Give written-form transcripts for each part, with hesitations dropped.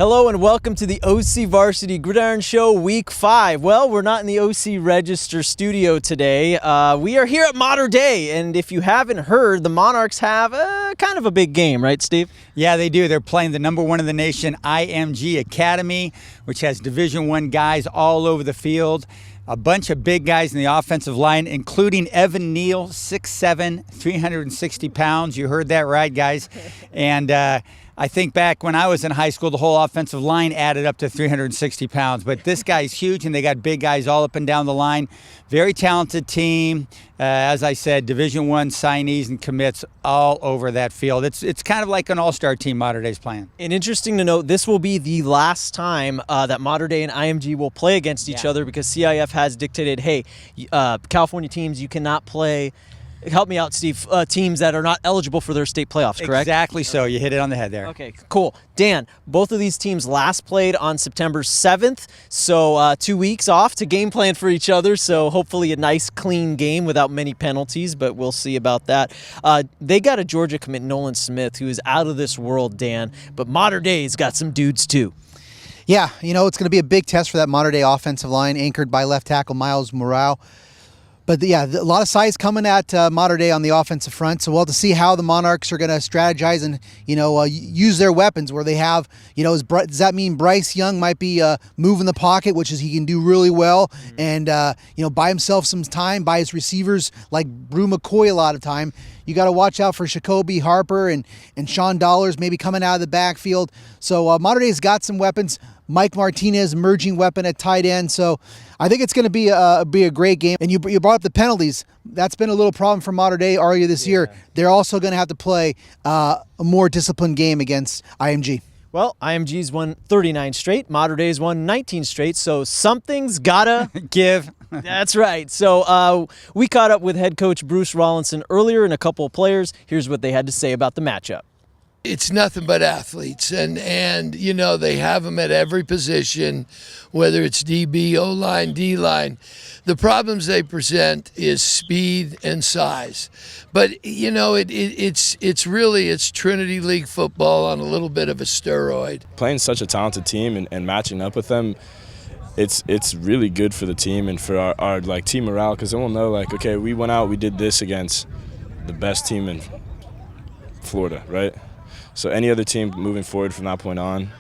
Hello and welcome to the OCVarsity Gridiron Show Week 5. Well, we're not in the OC Register studio today. We are here at Mater Dei, and if you haven't heard, the Monarchs have kind of a big game, right, Steve? Yeah, they do. They're playing the number one in the nation, IMG Academy, which has Division I guys all over the field. A bunch of big guys in the offensive line, including Evan Neal, 6'7", 360 pounds. You heard that right, guys. And I think back when I was in high school, the whole offensive line added up to 360 pounds. But this guy's huge, and they got big guys all up and down the line. Very talented team. As I said, Division I signees and commits all over that field. It's kind of like an all-star team Mater Dei's playing. And interesting to note, this will be the last time that Mater Dei and IMG will play against each other, because CIF has dictated, hey, California teams, you cannot play. Help me out, Steve. Teams that are not eligible for their state playoffs, correct? Exactly so. You hit it on the head there. Okay, cool. Dan, both of these teams last played on September 7th, so 2 weeks off to game plan for each other, so hopefully a nice, clean game without many penalties, but we'll see about that. They got a Georgia commit, Nolan Smith, who is out of this world, Dan, but Mater Dei's got some dudes too. Yeah, you know, it's going to be a big test for that Mater Dei offensive line, anchored by left tackle Miles Morale. But yeah, a lot of size coming at Mater Dei on the offensive front. So we'll have to see how the Monarchs are going to strategize and, use their weapons where they have, does that mean Bryce Young might be moving the pocket, which is he can do really well, and, buy himself some time, buy his receivers like Bruce McCoy a lot of time. You got to watch out for Jacoby Harper and Sean Dollars maybe coming out of the backfield. So Mater Dei's got some weapons. Mike Martinez, emerging weapon at tight end. So I think it's going to be a great game. And you brought up the penalties. That's been a little problem for Mater Dei earlier this year. They're also going to have to play a more disciplined game against IMG. Well, IMG's won 39 straight. Mater Dei's won 19 straight. So something's got to give. That's right. So we caught up with head coach Bruce Rollinson earlier and a couple of players. Here's what they had to say about the matchup. It's nothing but athletes, and they have them at every position, whether it's DB, O-line, D-line. The problems they present is speed and size. But, it's Trinity League football on a little bit of a steroid. Playing such a talented team and matching up with them, it's really good for the team and for our team morale, because then we'll know, okay, we went out, we did this against the best team in Florida, right? So any other team moving forward from that point on,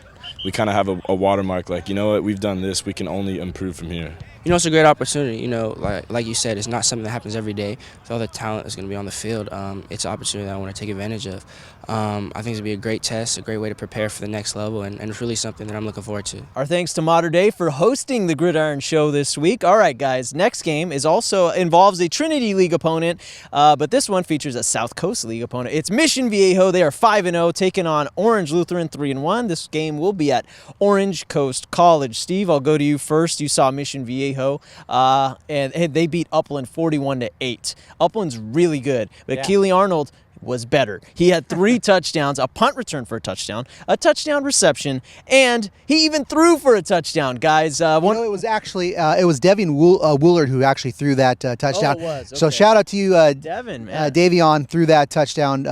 we kind of have a watermark, what, we've done this, we can only improve from here. It's a great opportunity. Like you said, it's not something that happens every day. So all the talent is going to be on the field. It's an opportunity that I want to take advantage of. I think it's going to be a great test, a great way to prepare for the next level, and it's really something that I'm looking forward to. Our thanks to Mater Dei for hosting the Gridiron Show this week. All right, guys, next game involves a Trinity League opponent, but this one features a South Coast League opponent. It's Mission Viejo. They are 5-0, taking on Orange Lutheran 3-1. This game will be at Orange Coast College. Steve, I'll go to you first. You saw Mission Viejo, and they beat Upland 41-8. Upland's really good, but Keely Arnold was better. He had 3 touchdowns, a punt return for a touchdown reception, and he even threw for a touchdown, guys. It was actually it was Devian Woolard who actually threw that touchdown. Oh, it was. Okay. So shout out to you, Devin, man. Davion threw that touchdown.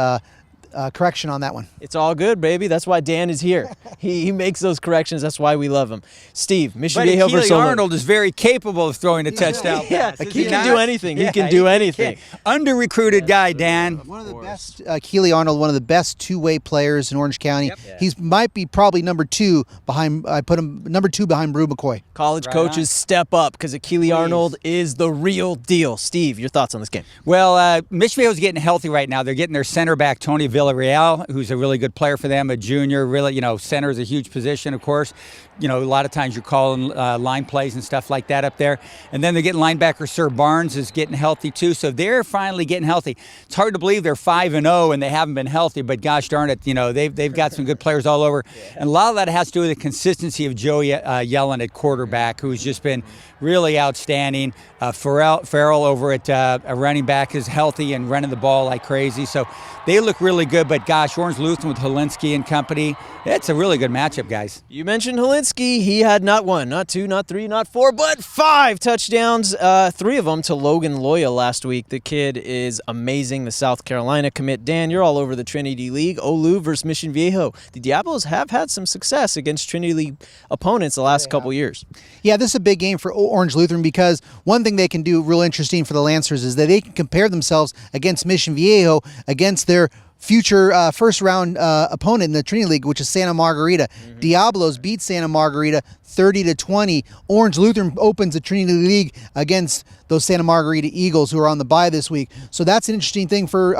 Correction on that one. It's all good, baby. That's why Dan is here. He makes those corrections. That's why we love him. Steve, Mission Viejo versus Arnold is very capable of throwing a touchdown. Yeah, he can do anything. He can do anything. Under-recruited guy, Dan. One of the best, Keely Arnold, one of the best two-way players in Orange County. Yep. He might be probably number 2 behind. I put him number 2 behind Bruce McCoy. College coaches step up, because Keely Arnold is the real deal. Steve, your thoughts on this game? Well, Mission Viejo's getting healthy right now. They're getting their center back, Tony Villarreal, who's a really good player for them, a junior. Really, center is a huge position, of course. A lot of times you're calling line plays and stuff like that up there. And then they're getting linebacker Sir Barnes is getting healthy too. So they're finally getting healthy. It's hard to believe they're 5-0 and they haven't been healthy, but gosh darn it, they've got some good players all over. And a lot of that has to do with the consistency of Joey Yellen at quarterback, who's just been really outstanding. Farrell over at running back is healthy and running the ball like crazy. So they look really good. But gosh, Orange Lutheran with Helinski and company, it's a really good matchup, guys. You mentioned Helinski. He had not one, not two, not three, not four, but 5 touchdowns, 3 of them to Logan Loya last week. The kid is amazing, the South Carolina commit. Dan, you're all over the Trinity League. Olu versus Mission Viejo. The Diablos have had some success against Trinity League opponents the last couple years. Yeah, this is a big game for Orange Lutheran because one thing they can do real interesting for the Lancers is that they can compare themselves against Mission Viejo, against their future first-round opponent in the Trinity League, which is Santa Margarita. Diablos beat Santa Margarita 30-20. Orange Lutheran opens the Trinity League against those Santa Margarita Eagles, who are on the bye this week. So that's an interesting thing for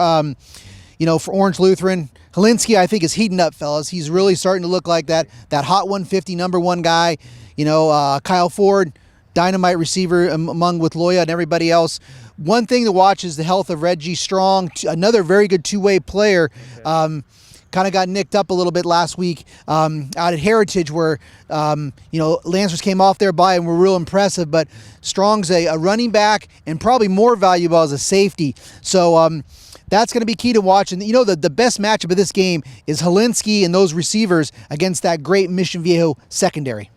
for Orange Lutheran. Helinski, I think, is heating up, fellas. He's really starting to look like that hot 150 number 1 guy. Kyle Ford, dynamite receiver among with Loya and everybody else. One thing to watch is the health of Reggie Strong, another very good two-way player. Kind of got nicked up a little bit last week out at Heritage, where Lancers came off their bye and were real impressive. But Strong's a running back and probably more valuable as a safety. So that's going to be key to watch. And the best matchup of this game is Helinski and those receivers against that great Mission Viejo secondary.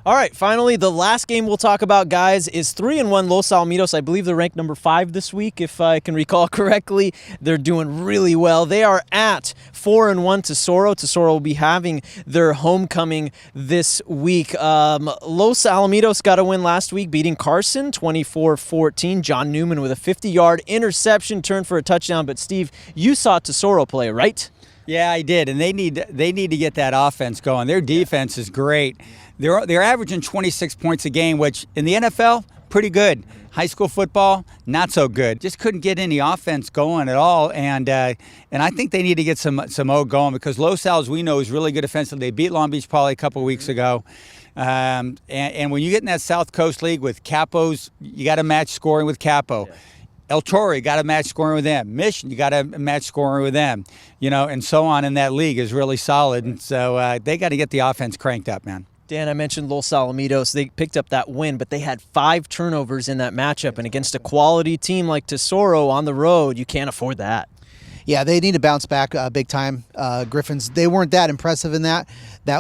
All right, finally, the last game we'll talk about, guys, is 3-1 Los Alamitos. I believe they're ranked number 5 this week, if I can recall correctly. They're doing really well. They are at 4-1 Tesoro. Tesoro will be having their homecoming this week. Los Alamitos got a win last week, beating Carson 24-14. John Newman with a 50-yard interception, turned for a touchdown. But, Steve, you saw Tesoro play, right? Yeah, I did, and they need to get that offense going. Their defense is great. They're averaging 26 points a game, which in the NFL, pretty good. High school football, not so good. Just couldn't get any offense going at all, and I think they need to get some O going, because Los Al, as we know, is really good offensively. They beat Long Beach Poly a couple of weeks ago. And when you get in that South Coast League with Capos, you got to match scoring with Capo. Yeah. El Torre, got to match scoring with them. Mission, you got to match scoring with them. And so on in that league is really solid. And so they got to get the offense cranked up, man. Dan, I mentioned Los Alamitos. They picked up that win, but they had 5 turnovers in that matchup. And against a quality team like Tesoro on the road, you can't afford that. Yeah, they need to bounce back big time. Griffins, they weren't that impressive in that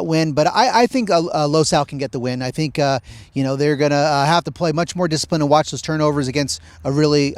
win, but I think Los Al can get the win. I think they're going to have to play much more discipline and watch those turnovers against a really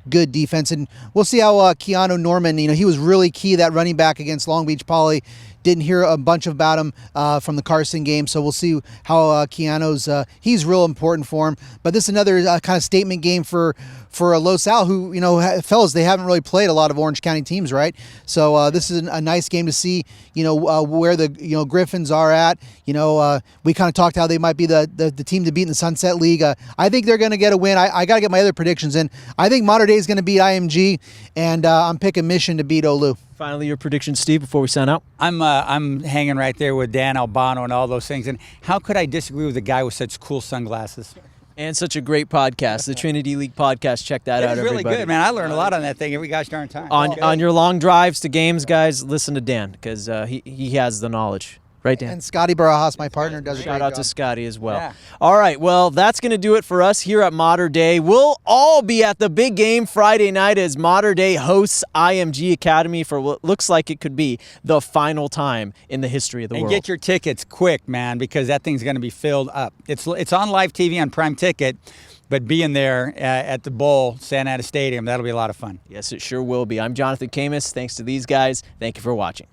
good defense. And we'll see how Keanu Norman, he was really key, that running back against Long Beach Poly. Didn't hear a bunch about him from the Carson game, so we'll see how Keanu's he's real important for him. But this is another kind of statement game for Los Al, who, fellas, they haven't really played a lot of Orange County teams, right? So this is a nice game to see, where the Griffins are at. We kind of talked how they might be the team to beat in the Sunset League. I think they're going to get a win. I got to get my other predictions in. I think Mater Dei is going to beat IMG, and I'm picking Mission to beat Olu. Finally, your prediction, Steve, before we sign out. I'm hanging right there with Dan, Albano, and all those things. And how could I disagree with a guy with such cool sunglasses? And such a great podcast, the Trinity League podcast. Check that out, everybody. It's really good, man. I learn a lot on that thing every gosh darn time. On your long drives to games, guys, listen to Dan, because he has the knowledge. Right, Dan? And Scotty Barajas, my partner, does a great job. Shout out to Scotty as well. Yeah. All right, well, that's going to do it for us here at Mater Dei. We'll all be at the big game Friday night as Mater Dei hosts IMG Academy for what looks like it could be the final time in the history of the world. And get your tickets quick, man, because that thing's going to be filled up. It's on live TV on Prime Ticket, but being there at the Bowl, Santa Ana Stadium, that'll be a lot of fun. Yes, it sure will be. I'm Jonathan Khamis. Thanks to these guys. Thank you for watching.